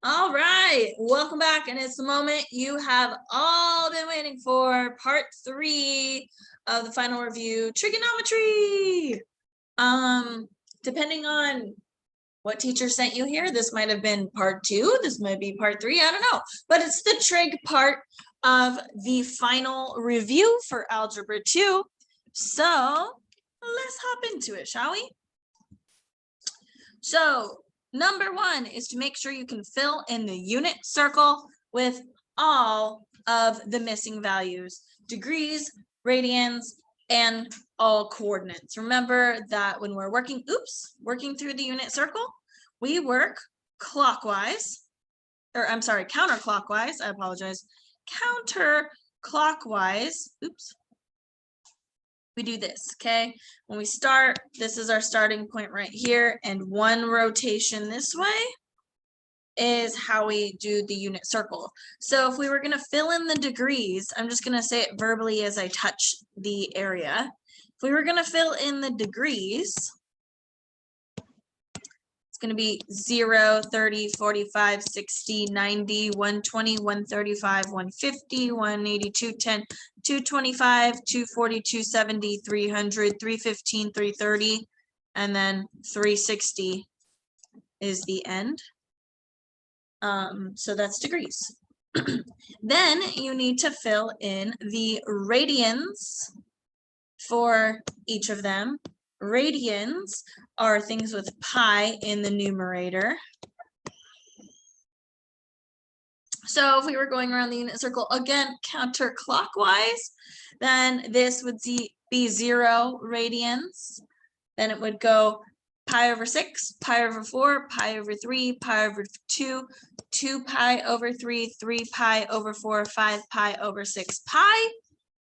All right, welcome back, and it's the moment you have all been waiting for, part 3 of the final review, trigonometry. Depending on what teacher sent you here, this might have been part 2, this might be part 3, I don't know, but it's the trig part of the final review for Algebra 2. So let's hop into it, shall we? So number 1 is to make sure you can fill in the unit circle with all of the missing values, degrees, radians, and all coordinates. Remember that when we're working through the unit circle, we work clockwise, or I'm sorry, counterclockwise, I apologize, counterclockwise, we do this, okay? When we start, this is our starting point right here, and one rotation this way is how we do the unit circle. So if we were going to fill in the degrees, I'm just going to say it verbally as I touch the area. If we were going to fill in the degrees, it's going to be 0, 30, 45, 60, 90, 120, 135, 150, 180, 210, 225, 240, 270, 300, 315, 330, and then 360 is the end. So that's degrees. Then you need to fill in the radians for each of them. Radians are things with pi in the numerator. So if we were going around the unit circle, again, counterclockwise, then this would be 0 radians. Then it would go pi over 6, pi over 4, pi over 3, pi over 2, 2 pi over 3, 3 pi over 4, 5 pi over 6 pi.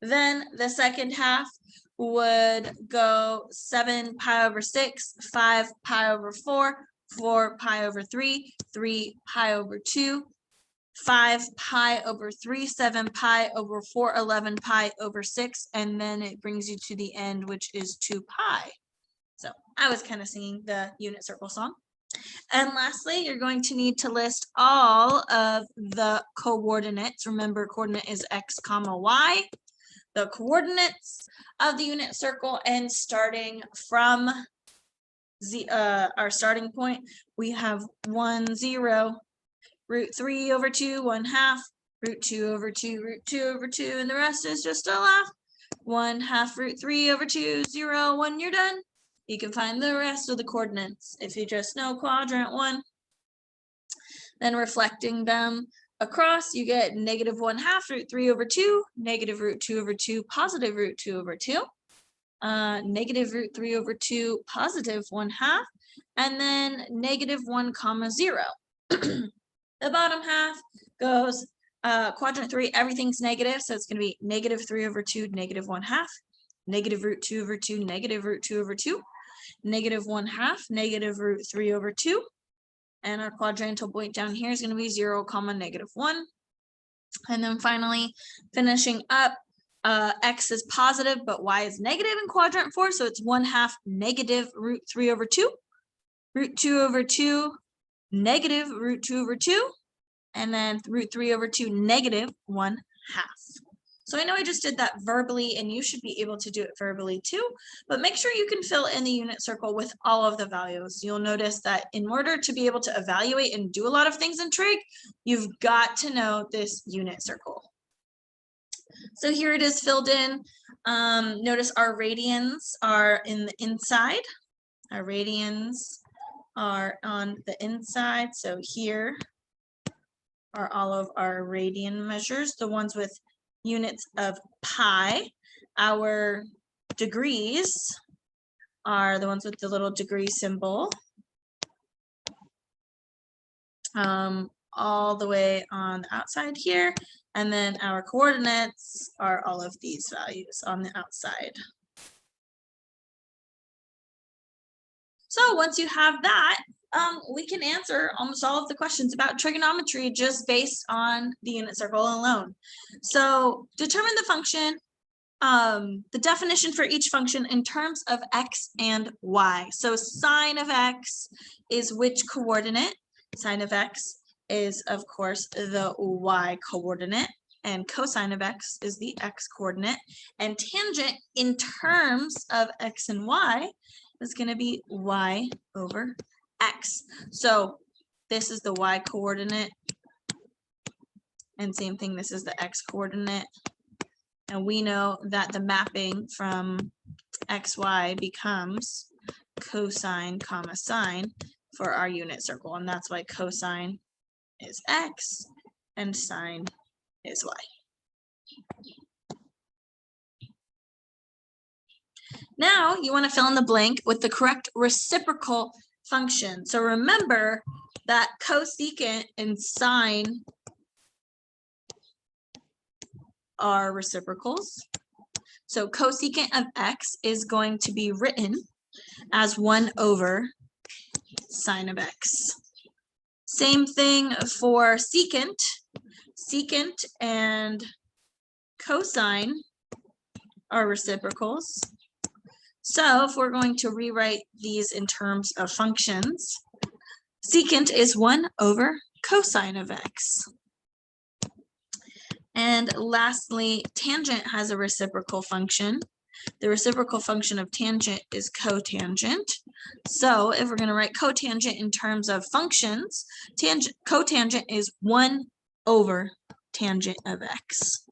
Then the second half would go 7 pi over 6, 5 pi over 4, 4 pi over 3, 3 pi over 2, 5 pi over 3, 7 pi over 4, 11 pi over 6, and then it brings you to the end, which is 2 pi. So I was kind of singing the unit circle song. And lastly, you're going to need to list all of the coordinates. Remember, coordinate is x comma y. The coordinates of the unit circle, and starting from our starting point, we have 1, 0, root 3 over 2, 1/2, root 2 over 2, root 2 over 2, and the rest is just a laugh. 1/2 root 3 over 2, 0, 1, you're done. You can find the rest of the coordinates if you just know quadrant 1. Then reflecting them across, you get negative 1/2 root 3 over 2, negative root 2 over 2, positive root 2 over 2, negative root 3 over 2, positive 1/2, and then negative 1 comma 0. The bottom half goes quadrant 3, everything's negative, so it's going to be negative 3 over 2, negative 1/2, negative root 2 over 2, negative root 2 over 2, negative 1/2, negative root 3 over 2. And our quadrantal point down here is going to be 0 comma negative 1. And then finally, finishing up, x is positive, but y is negative in quadrant 4. So it's 1/2 negative root 3 over 2, root 2 over 2, negative root 2 over 2, and then root 3 over 2, negative 1/2. So I know I just did that verbally, and you should be able to do it verbally too, but make sure you can fill in the unit circle with all of the values. You'll notice that in order to be able to evaluate and do a lot of things in trig, you've got to know this unit circle. So here it is filled in. Notice our radians are in the inside. Our radians are on the inside. So here are all of our radian measures, the ones with units of pi. Our degrees are the ones with the little degree symbol, all the way on the outside here. And then our coordinates are all of these values on the outside. So once you have that, we can answer almost all of the questions about trigonometry just based on the unit circle alone. So determine the function, the definition for each function in terms of x and y. So sine of x is which coordinate? Sine of x is, of course, the y coordinate, and cosine of x is the x coordinate, and tangent in terms of x and y is going to be y over x. So this is the y coordinate, and same thing, this is the x coordinate. And we know that the mapping from xy becomes cosine comma sine for our unit circle, and that's why cosine is x and sine is y. Now you want to fill in the blank with the correct reciprocal function. So remember that cosecant and sine are reciprocals. So cosecant of x is going to be written as 1 over sine of x. Same thing for secant. Secant and cosine are reciprocals. So if we're going to rewrite these in terms of functions, secant is 1 over cosine of x. And lastly, tangent has a reciprocal function. The reciprocal function of tangent is cotangent. So if we're going to write cotangent in terms of functions, cotangent is 1 over tangent of x.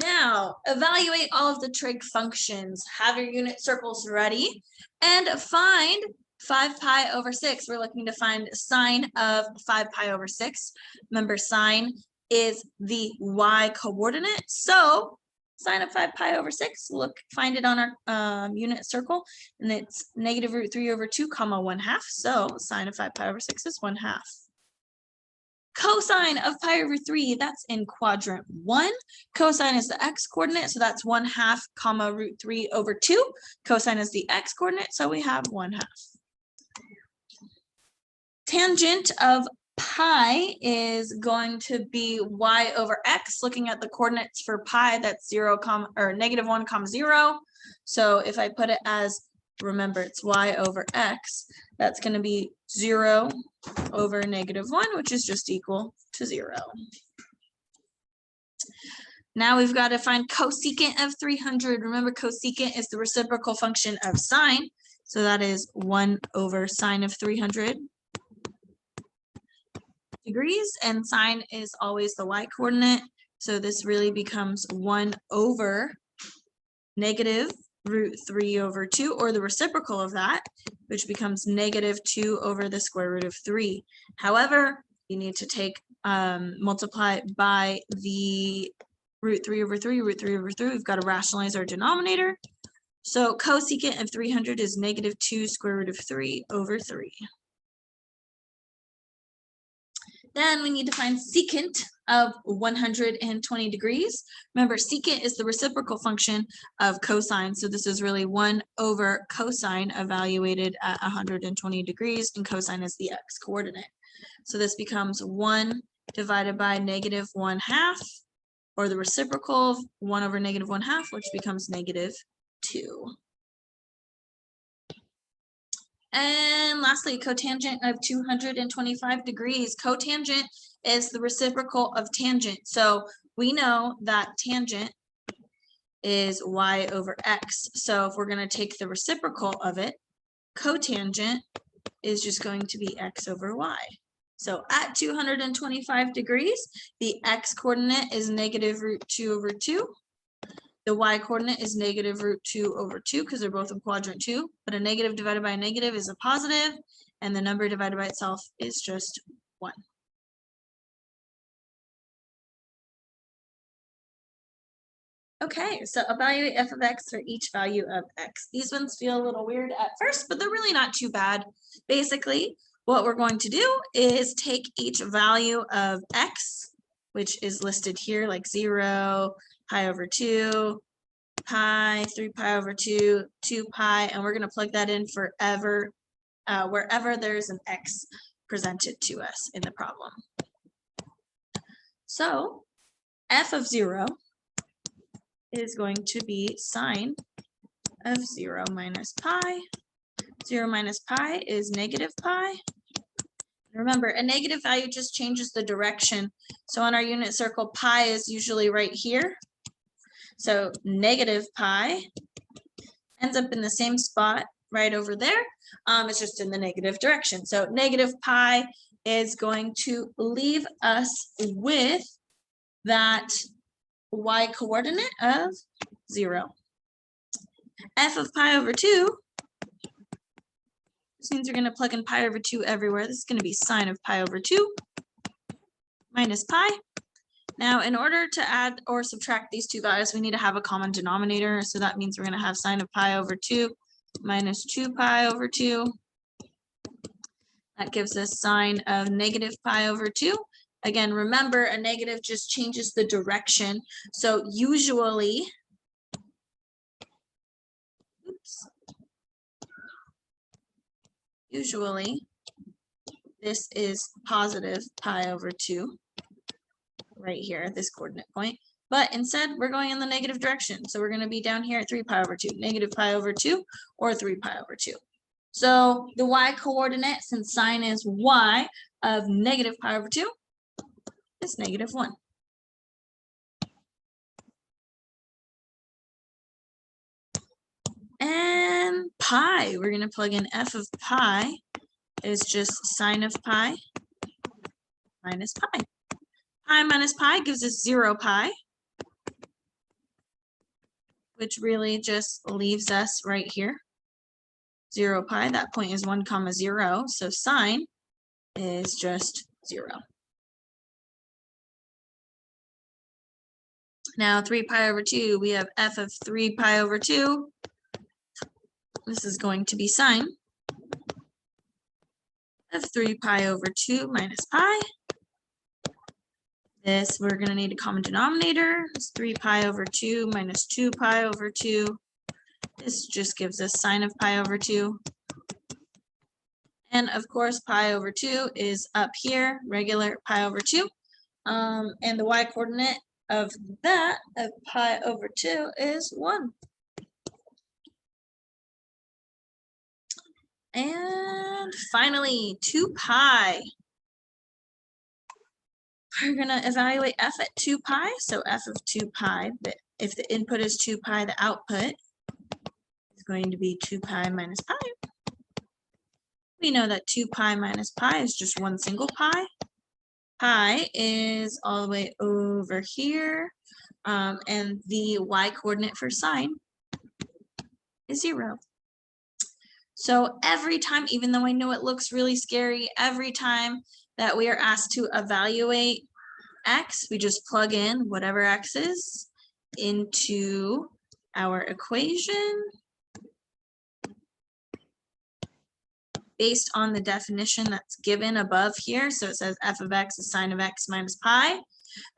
Now, evaluate all of the trig functions. Have your unit circles ready and find 5 pi over 6. We're looking to find sine of 5 pi over 6. Remember, sine is the y coordinate. So sine of 5 pi over 6, find it on our unit circle, and it's negative root 3 over 2 comma 1/2. So sine of 5 pi over 6 is 1/2. Cosine of pi over 3, that's in quadrant 1. Cosine is the x coordinate, so that's 1/2 comma root 3 over 2. Cosine is the x coordinate, so we have 1/2. Tangent of pi is going to be y over x. Looking at the coordinates for pi, that's 0, or negative 1, 0. So if I put it as, remember, it's y over x, that's going to be 0 over negative 1, which is just equal to 0. Now we've got to find cosecant of 300. Remember, cosecant is the reciprocal function of sine. So that is 1 over sine of 300 degrees, and sine is always the y coordinate. So this really becomes 1 over negative root 3 over 2, or the reciprocal of that, which becomes negative 2 over the square root of 3. However, you need to take multiply by the root 3 over 3, root 3 over 3. We've got to rationalize our denominator. So cosecant of 300 is negative 2 square root of 3 over 3. Then we need to find secant of 120 degrees. Remember, secant is the reciprocal function of cosine. So this is really 1 over cosine evaluated at 120 degrees, and cosine is the x coordinate. So this becomes 1 divided by negative 1/2, or the reciprocal of 1 over negative 1/2, which becomes negative 2. And lastly, cotangent of 225 degrees. Cotangent is the reciprocal of tangent. So we know that tangent is y over x. So if we're going to take the reciprocal of it, cotangent is just going to be x over y. So at 225 degrees, the x coordinate is negative root 2 over 2. The y coordinate is negative root 2 over 2 because they're both in quadrant 2, but a negative divided by a negative is a positive, and the number divided by itself is just 1. Okay, so evaluate f of x for each value of x. These ones feel a little weird at first, but they're really not too bad. Basically, what we're going to do is take each value of x, which is listed here, like 0, pi over 2, pi, 3 pi over 2, 2 pi, and we're going to plug that in forever, wherever there's an x presented to us in the problem. So f of 0 is going to be sine of 0 minus pi 0 minus pi is negative pi. Remember, a negative value just changes the direction. So on our unit circle, pi is usually right here. So negative pi ends up in the same spot right over there. It's just in the negative direction. So negative pi is going to leave us with that y coordinate of 0. F of pi over 2, this means we're going to plug in pi over 2 everywhere. This is going to be sine of pi over 2 minus pi. Now, in order to add or subtract these two values, we need to have a common denominator. So that means we're going to have sine of pi over 2 minus 2 pi over 2. That gives us sine of negative pi over 2. Again, remember, a negative just changes the direction. So usually, this is positive pi over 2 right here, this coordinate point. But instead, we're going in the negative direction. So we're going to be down here at 3 pi over 2, negative pi over 2, or 3 pi over 2. So the y coordinate, since sine is y of negative pi over 2, is negative 1. And pi, we're going to plug in f of pi is just sine of pi minus pi. Pi minus pi gives us 0 pi, which really just leaves us right here. 0 pi, that point is 1 comma 0, so sine is just 0. Now 3 pi over 2, we have f of 3 pi over 2. This is going to be sine of 3 pi over 2 minus pi. This, we're going to need a common denominator. It's 3 pi over 2 minus 2 pi over 2. This just gives us sine of pi over 2. And of course, pi over 2 is up here, regular pi over 2. And the y coordinate of that, of pi over 2, is 1. And finally, 2 pi. We're going to evaluate f at 2 pi. So f of 2 pi, but if the input is 2 pi, the output is going to be 2 pi minus pi. We know that 2 pi minus pi is just one single pi. Pi is all the way over here. And the y coordinate for sine is 0. So every time, even though I know it looks really scary, every time that we are asked to evaluate x, we just plug in whatever x is into our equation based on the definition that's given above here. So it says f of x is sine of x minus pi.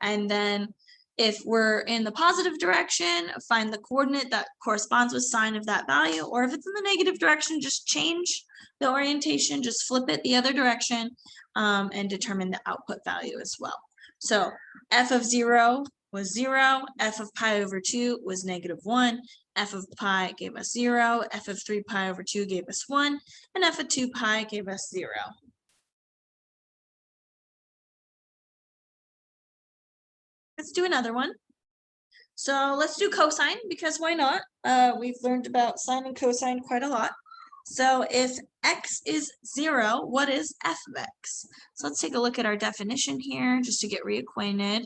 And then if we're in the positive direction, find the coordinate that corresponds with sine of that value. Or if it's in the negative direction, just change the orientation, just flip it the other direction, and determine the output value as well. So f of 0 was 0, f of pi over 2 was negative 1, f of pi gave us 0, f of 3 pi over 2 gave us 1, and f of 2 pi gave us 0. Let's do another one. So let's do cosine, because why not? We've learned about sine and cosine quite a lot. So if x is 0, what is f of x? So let's take a look at our definition here, just to get reacquainted.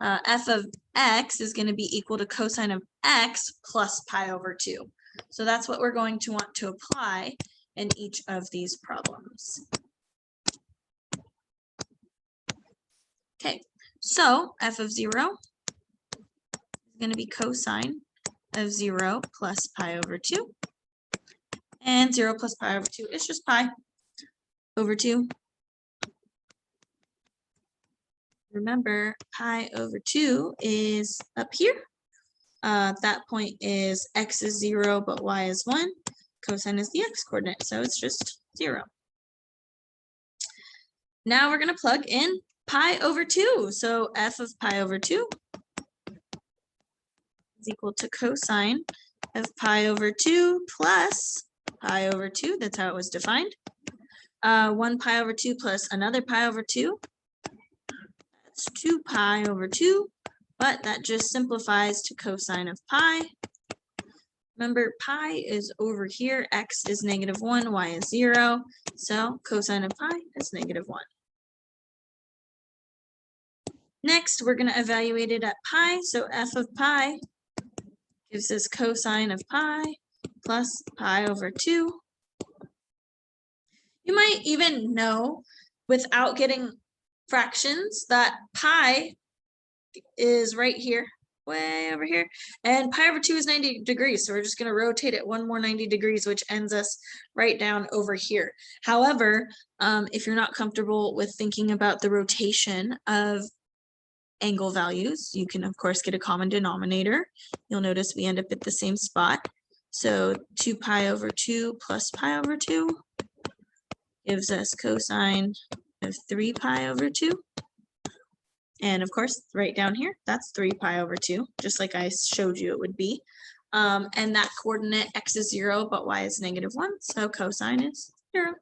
F of x is going to be equal to cosine of x plus pi over 2. So that's what we're going to want to apply in each of these problems. Okay, so f of 0 is going to be cosine of 0 plus pi over 2. And 0 plus pi over 2 is just pi over 2. Remember, pi over 2 is up here. That point is x is 0, but y is 1. Cosine is the x coordinate, so it's just 0. Now we're going to plug in pi over 2. So f of pi over 2 is equal to cosine of pi over 2 plus pi over 2. That's how it was defined. 1 pi over 2 plus another pi over 2. That's 2 pi over 2, but that just simplifies to cosine of pi. Remember, pi is over here, x is -1, y is 0, so cosine of pi is -1. Next, we're going to evaluate it at pi, so f of pi gives us cosine of pi plus pi over 2. You might even know, without getting fractions, that pi is right here, way over here, and pi over 2 is 90 degrees, so we're just going to rotate it one more 90 degrees, which ends us right down over here. However, if you're not comfortable with thinking about the rotation of angle values, you can of course get a common denominator. You'll notice we end up at the same spot, so 2 pi over 2 plus pi over 2 gives us cosine of 3 pi over 2. And of course, right down here, that's 3 pi over 2, just like I showed you it would be. And that coordinate x is 0, but y is -1, so cosine is 0.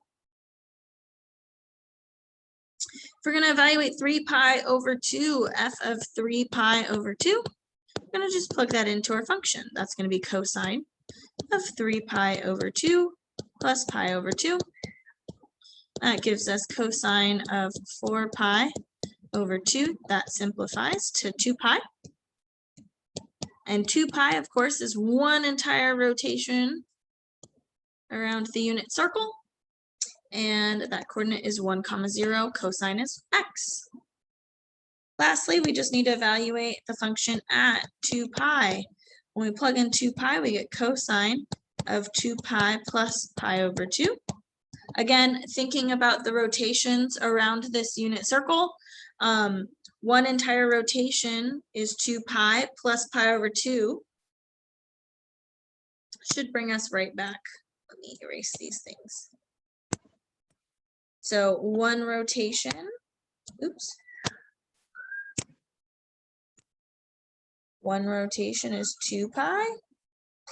If we're going to evaluate 3 pi over 2, f of 3 pi over 2, we're going to just plug that into our function. That's going to be cosine of 3 pi over 2 plus pi over 2. That gives us cosine of 4 pi over 2. That simplifies to 2 pi. And 2 pi, of course, is one entire rotation around the unit circle. And that coordinate is 1, 0, cosine is x. Lastly, we just need to evaluate the function at 2 pi. When we plug in 2 pi, we get cosine of 2 pi plus pi over 2. Again, thinking about the rotations around this unit circle, one entire rotation is 2 pi plus pi over 2. Should bring us right back. Let me erase these things. So one rotation, one rotation is 2 pi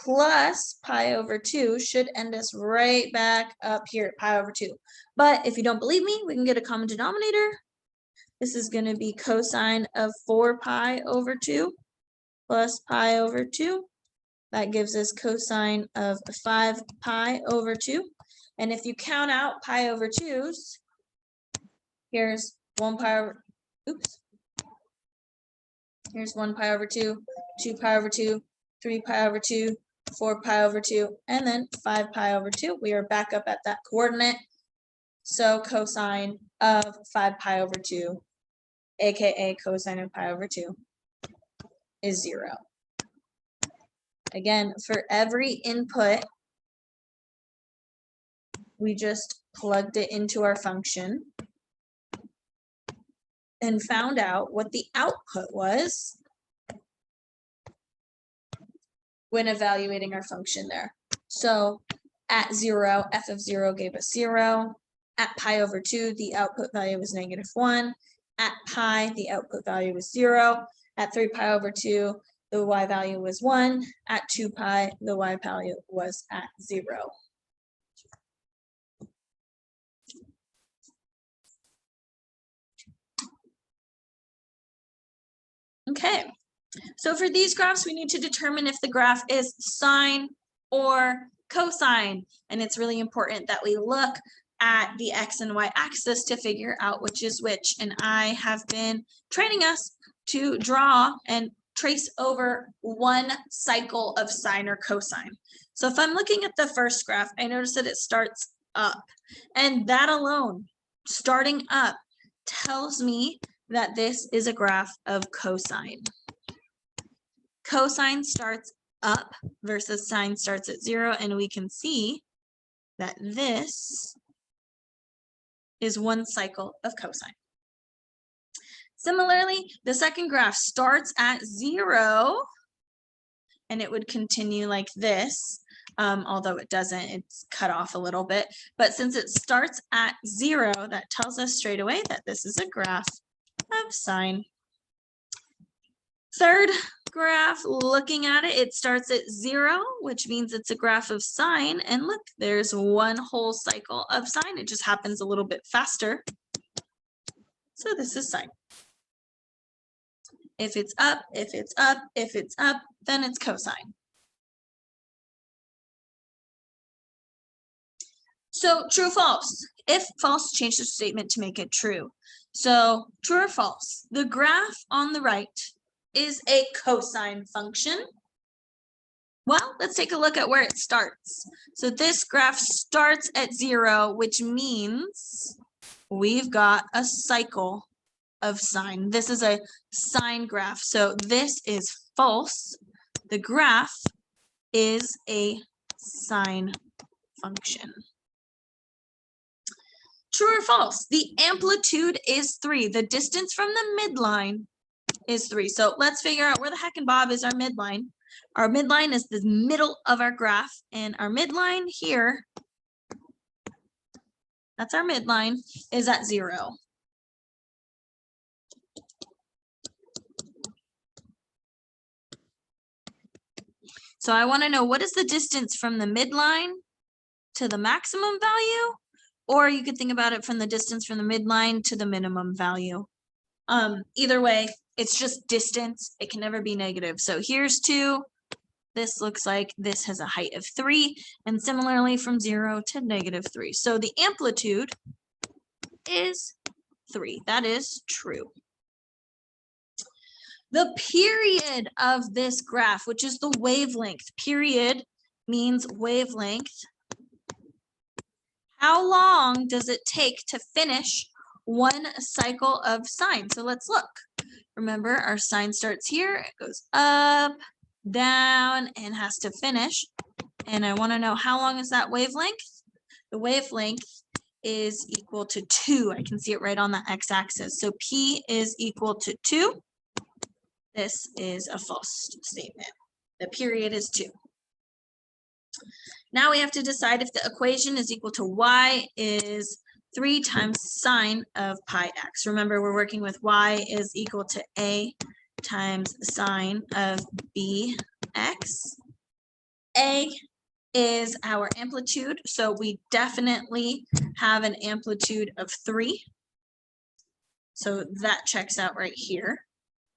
plus pi over 2 should end us right back up here at pi over 2. But if you don't believe me, we can get a common denominator. This is going to be cosine of 4 pi over 2 plus pi over 2. That gives us cosine of 5 pi over 2. And if you count out pi over 2's, here's 1 pi over, here's 1 pi over 2, 2 pi over 2, 3 pi over 2, 4 pi over 2, and then 5 pi over 2. We are back up at that coordinate. So cosine of 5 pi over 2, aka cosine of pi over 2, is 0. Again, for every input, we just plugged it into our function and found out what the output was when evaluating our function there. So at 0, f of 0 gave us 0. At pi over 2, the output value was -1. At pi, the output value was 0. At 3 pi over 2, the y value was 1. At 2 pi, the y value was at 0. Okay, so for these graphs, we need to determine if the graph is sine or cosine. And it's really important that we look at the x and y axis to figure out which is which. And I have been training us to draw and trace over one cycle of sine or cosine. So if I'm looking at the first graph, I notice that it starts up. And that alone, starting up, tells me that this is a graph of cosine. Cosine starts up versus sine starts at 0, and we can see that this is one cycle of cosine. Similarly, the second graph starts at 0, and it would continue like this, although it doesn't, it's cut off a little bit. But since it starts at 0, that tells us straight away that this is a graph of sine. Third graph, looking at it, it starts at 0, which means it's a graph of sine. And look, there's one whole cycle of sine. It just happens a little bit faster. So this is sine. If it's up, if it's up, if it's up, then it's cosine. So true, false. If false, change the statement to make it true. So true or false, the graph on the right is a cosine function. Well, let's take a look at where it starts. So this graph starts at 0, which means we've got a cycle of sine. This is a sine graph. So this is false. The graph is a sine function. True or false? The amplitude is 3. The distance from the midline is 3. So let's figure out where the heck and bob is our midline. Our midline is the middle of our graph, and our midline here, that's our midline, is at 0. So I want to know, what is the distance from the midline to the maximum value? Or you could think about it from the distance from the midline to the minimum value. Either way, it's just distance. It can never be negative. So here's 2. This looks like this has a height of 3. And similarly from 0 to -3. So the amplitude is 3. That is true. The period of this graph, which is the wavelength, period means wavelength. How long does it take to finish one cycle of sine? So let's look. Remember, our sine starts here, it goes up, down, and has to finish. And I want to know, how long is that wavelength? The wavelength is equal to 2. I can see it right on the x-axis. So P is equal to 2. This is a false statement. The period is 2. Now we have to decide if the equation is equal to y is 3 times sine of pi x. Remember, we're working with y is equal to a times sine of bx. A is our amplitude, so we definitely have an amplitude of 3. So that checks out right here.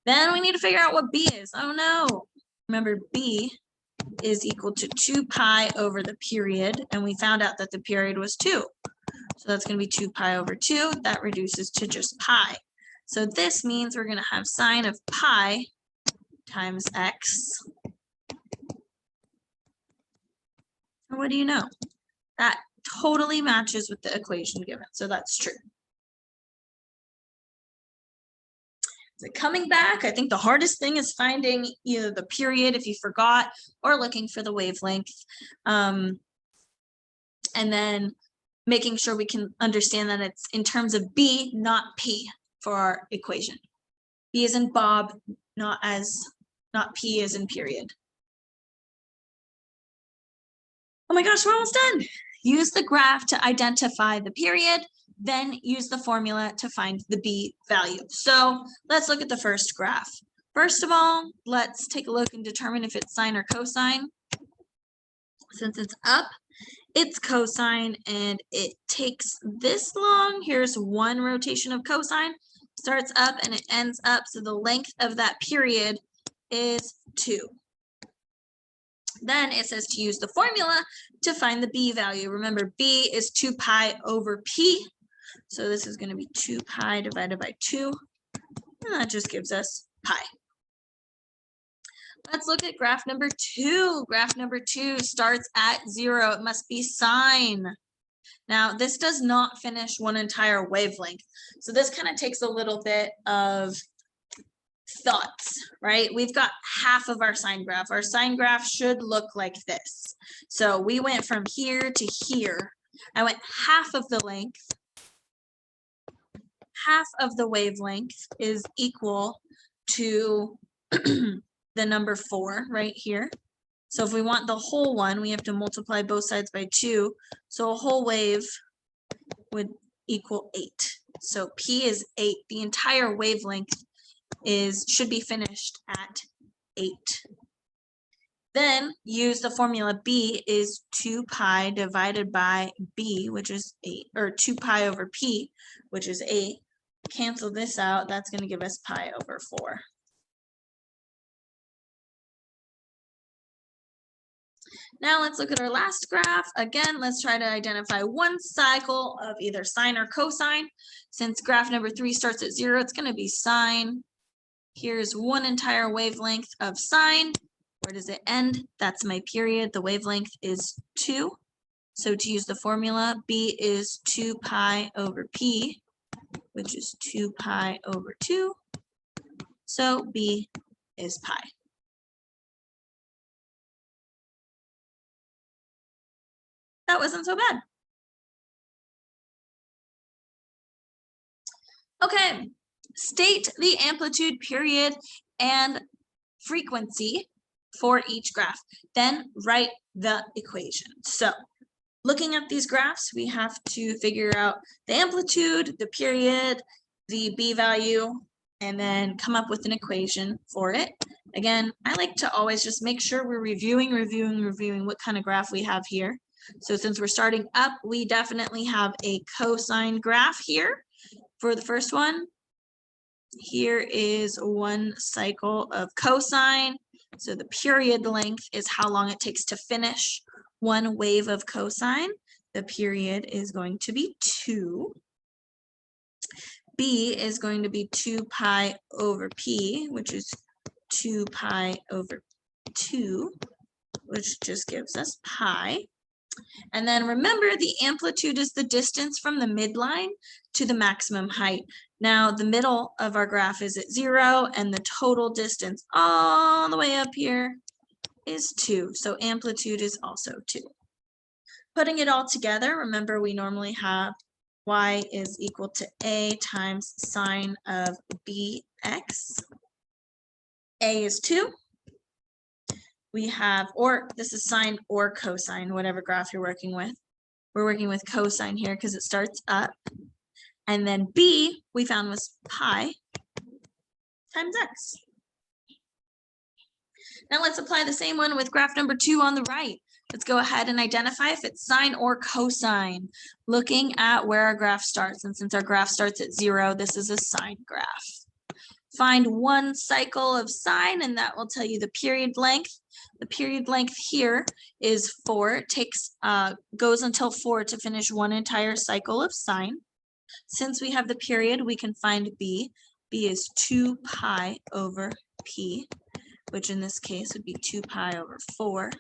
Then we need to figure out what b is. Oh no, remember b is equal to 2 pi over the period, and we found out that the period was 2. So that's going to be 2 pi over 2. That reduces to just pi. So this means we're going to have sine of pi times x. And what do you know? That totally matches with the equation given, so that's true. So coming back, I think the hardest thing is finding either the period if you forgot, or looking for the wavelength. And then making sure we can understand that it's in terms of B, not P for our equation. B as in Bob, not P as in period. Oh my gosh, we're almost done. Use the graph to identify the period, then use the formula to find the B value. So let's look at the first graph. First of all, let's take a look and determine if it's sine or cosine. Since it's up, it's cosine, and it takes this long. Here's one rotation of cosine, starts up and it ends up. So the length of that period is 2. Then it says to use the formula to find the B value. Remember, B is 2 pi over P. So this is going to be 2 pi divided by 2. And that just gives us pi. Let's look at graph number 2. Graph number 2 starts at 0. It must be sine. Now, this does not finish one entire wavelength. So this kind of takes a little bit of thoughts, right? We've got half of our sine graph. Our sine graph should look like this. So we went from here to here. I went half of the length. Half of the wavelength is equal to the number 4 right here. So if we want the whole one, we have to multiply both sides by 2. So a whole wave would equal 8. So P is 8. The entire wavelength should be finished at 8. Then use the formula b is 2 pi divided by b, which is 8, or 2 pi over p, which is 8. Cancel this out, that's going to give us pi over 4. Now let's look at our last graph. Again, let's try to identify one cycle of either sine or cosine. Since graph number 3 starts at 0, it's going to be sine. Here's one entire wavelength of sine. Where does it end? That's my period. The wavelength is 2. So to use the formula, b is 2 pi over p, which is 2 pi over 2. So b is pi. That wasn't so bad. Okay, state the amplitude, period, and frequency for each graph. Then write the equation. So looking at these graphs, we have to figure out the amplitude, the period, the b value, and then come up with an equation for it. Again, I like to always just make sure we're reviewing what kind of graph we have here. So since we're starting up, we definitely have a cosine graph here for the first one. Here is one cycle of cosine. So the period length is how long it takes to finish one wave of cosine. The period is going to be 2. B is going to be 2 pi over p, which is 2 pi over 2, which just gives us pi. And then remember, the amplitude is the distance from the midline to the maximum height. Now, the middle of our graph is at 0, and the total distance all the way up here is 2. So amplitude is also 2. Putting it all together, remember we normally have y is equal to a times sine of bx. A is 2. We have, or this is sine or cosine, whatever graph you're working with. We're working with cosine here because it starts up. And then b we found was pi times x. Now let's apply the same one with graph number 2 on the right. Let's go ahead and identify if it's sine or cosine, looking at where our graph starts. And since our graph starts at 0, this is a sine graph. Find one cycle of sine, and that will tell you the period length. The period length here is 4. It takes goes until 4 to finish one entire cycle of sine. Since we have the period, we can find b. B is 2 pi over p, which in this case would be 2 pi over 4.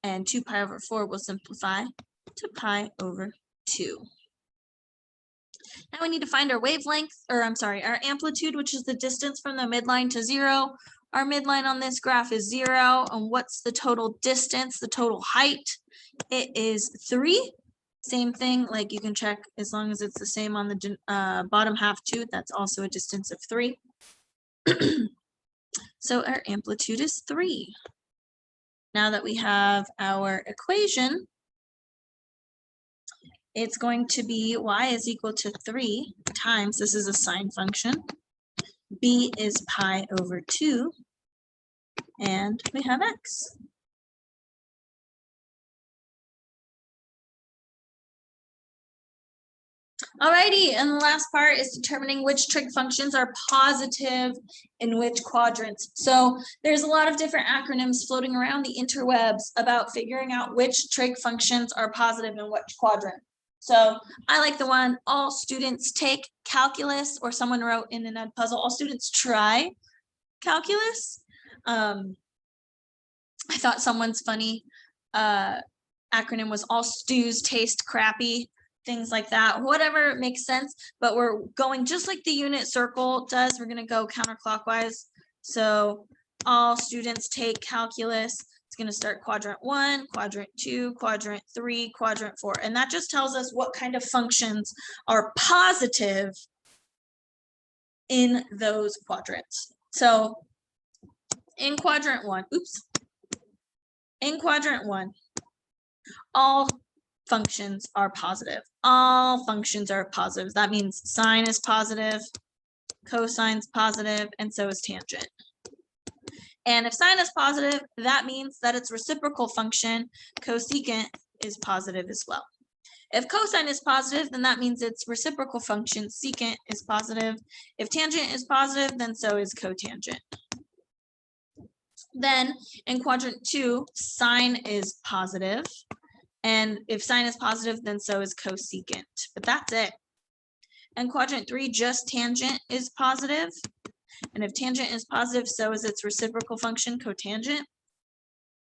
And 2 pi over 4 will simplify to pi over 2. Now we need to find our wavelength, or I'm sorry, our amplitude, which is the distance from the midline to 0. Our midline on this graph is 0. And what's the total distance, the total height? It is 3. Same thing, like you can check as long as it's the same on the bottom half too, that's also a distance of 3. So our amplitude is 3. Now that we have our equation, it's going to be y is equal to 3 times, this is a sine function, b is pi over 2, and we have x. Alrighty, and the last part is determining which trig functions are positive in which quadrants. So there's a lot of different acronyms floating around the interwebs about figuring out which trig functions are positive in which quadrant. So I like the one all students take calculus, or someone wrote in an Edpuzzle, all students try calculus. I thought someone's funny acronym was all stews taste crappy. Things like that, whatever makes sense, but we're going just like the unit circle does. We're going to go counterclockwise. So all students take calculus. It's going to start quadrant 1, quadrant 2, quadrant 3, quadrant 4. And that just tells us what kind of functions are positive in those quadrants. So in quadrant 1, in quadrant 1, all functions are positive. All functions are positive. That means sine is positive, cosine's positive, and so is tangent. And if sine is positive, that means that its reciprocal function, cosecant, is positive as well. If cosine is positive, then that means its reciprocal function, secant, is positive. If tangent is positive, then so is cotangent. Then in quadrant 2, sine is positive. And if sine is positive, then so is cosecant. But that's it. In quadrant 3, just tangent is positive. And if tangent is positive, so is its reciprocal function, cotangent.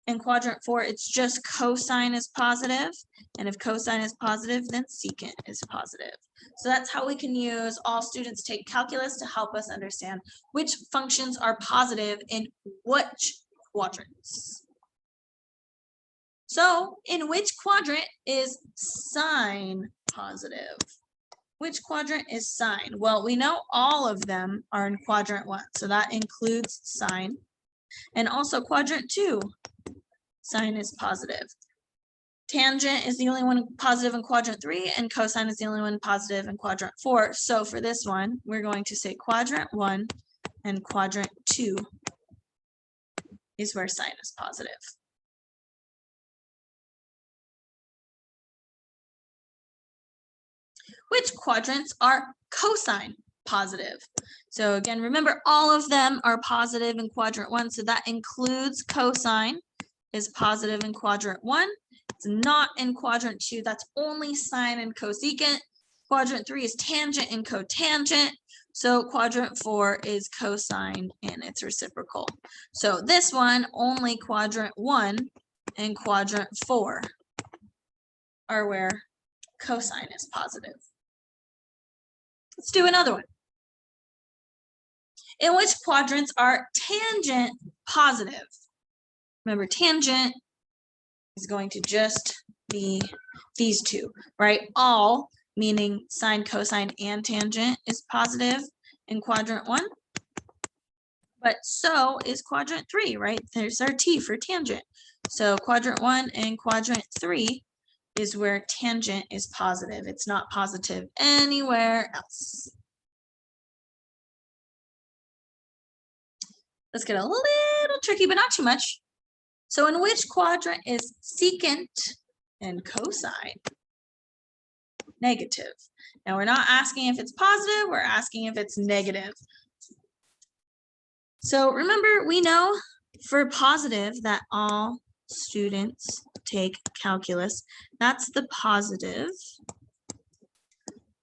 In quadrant 4, it's just cosine is positive. And if cosine is positive, then secant is positive. So that's how we can use all students take calculus to help us understand which functions are positive in which quadrants. So in which quadrant is sine positive? Which quadrant is sine? Well, we know all of them are in quadrant 1, so that includes sine. And also quadrant 2, sine is positive. Tangent is the only one positive in quadrant 3, and cosine is the only one positive in quadrant 4. So for this one, we're going to say quadrant 1 and quadrant 2 is where sine is positive. Which quadrants are cosine positive? So again, remember all of them are positive in quadrant 1, so that includes cosine is positive in quadrant 1. It's not in quadrant 2, that's only sine and cosecant. Quadrant 3 is tangent and cotangent. So quadrant 4 is cosine and its reciprocal. So this one, only quadrant 1 and quadrant 4 are where cosine is positive. Let's do another one. In which quadrants are tangent positive? Remember, tangent is going to just be these two, right? All, meaning sine, cosine, and tangent, is positive in quadrant 1. But so is quadrant 3, right? There's our T for tangent. So quadrant 1 and quadrant 3 is where tangent is positive. It's not positive anywhere else. Let's get a little tricky, but not too much. So in which quadrant is secant and cosine negative? Now we're not asking if it's positive, we're asking if it's negative. So remember, we know for positive that all students take calculus. That's the positive.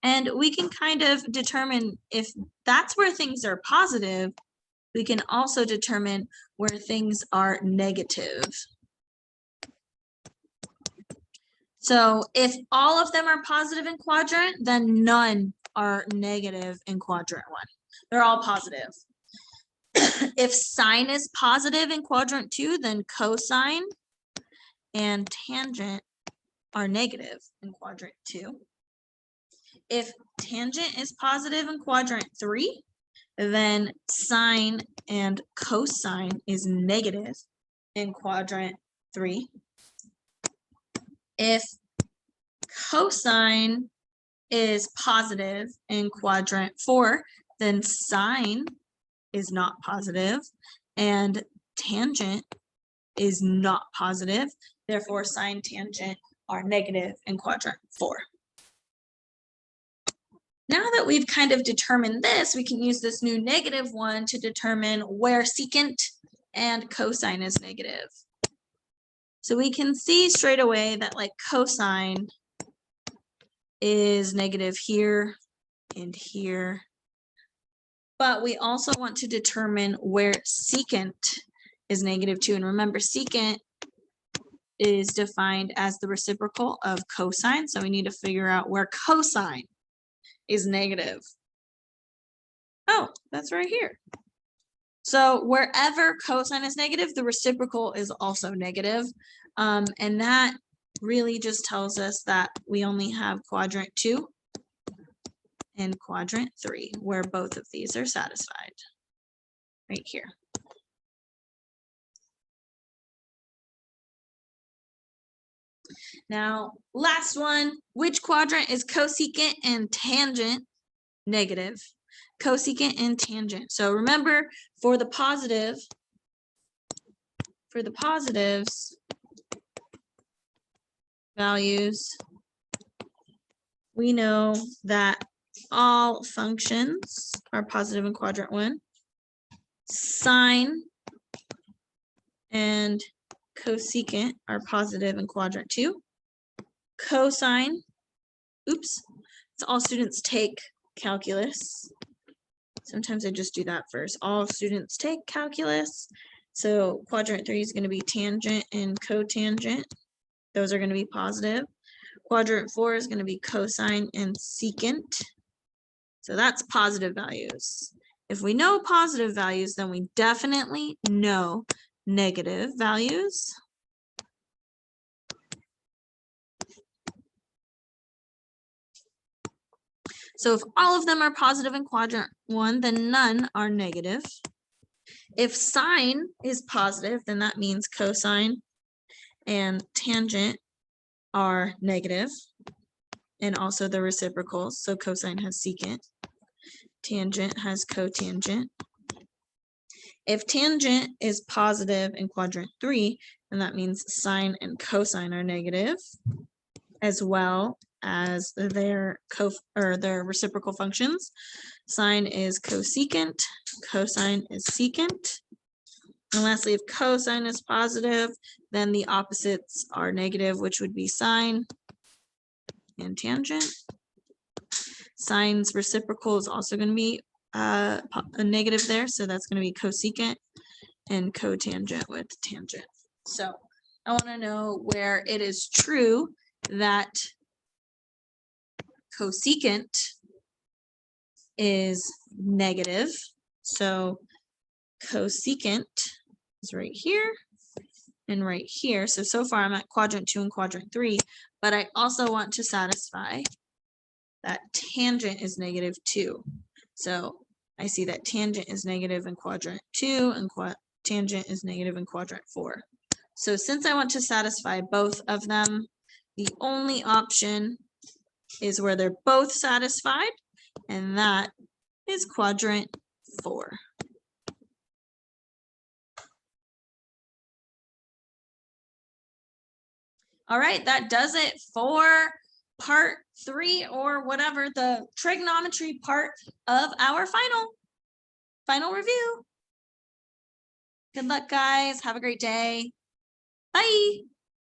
And we can kind of determine if that's where things are positive, we can also determine where things are negative. So if all of them are positive in quadrant, then none are negative in quadrant 1. They're all positive. If sine is positive in quadrant 2, then cosine and tangent are negative in quadrant 2. If tangent is positive in quadrant 3, then sine and cosine is negative in quadrant 3. If cosine is positive in quadrant 4, then sine is not positive and tangent is not positive. Therefore, sine, tangent are negative in quadrant 4. Now that we've kind of determined this, we can use this new negative one to determine where secant and cosine is negative. So we can see straight away that like cosine is negative here and here. But we also want to determine where secant is negative too. And remember, secant is defined as the reciprocal of cosine. So we need to figure out where cosine is negative. Oh, that's right here. So wherever cosine is negative, the reciprocal is also negative. And that really just tells us that we only have quadrant 2 and quadrant 3, where both of these are satisfied. Right here. Now, last one, which quadrant is cosecant and tangent negative? Cosecant and tangent. So remember, for the positive, for the positives values, we know that all functions are positive in quadrant 1. Sine and cosecant are positive in quadrant 2. Cosine, oops, so all students take calculus. Sometimes I just do that first. All students take calculus. So quadrant 3 is going to be tangent and cotangent. Those are going to be positive. Quadrant 4 is going to be cosine and secant. So that's positive values. If we know positive values, then we definitely know negative values. So if all of them are positive in quadrant 1, then none are negative. If sine is positive, then that means cosine and tangent are negative, and also the reciprocals. So cosine has secant, tangent has cotangent. If tangent is positive in quadrant 3, then that means sine and cosine are negative, as well as their reciprocal functions. Sine is cosecant, cosine is secant. And lastly, if cosine is positive, then the opposites are negative, which would be sine and tangent. Sine's reciprocal is also going to be a negative there, so that's going to be cosecant and cotangent with tangent. So I want to know where it is true that cosecant is negative. So cosecant is right here and right here. So far I'm at quadrant 2 and quadrant 3, but I also want to satisfy that tangent is negative 2. So I see that tangent is negative in quadrant 2 and tangent is negative in quadrant 4. So since I want to satisfy both of them, the only option is where they're both satisfied, and that is quadrant 4. All right, that does it for part 3, or whatever, the trigonometry part of our final review. Good luck, guys. Have a great day. Bye.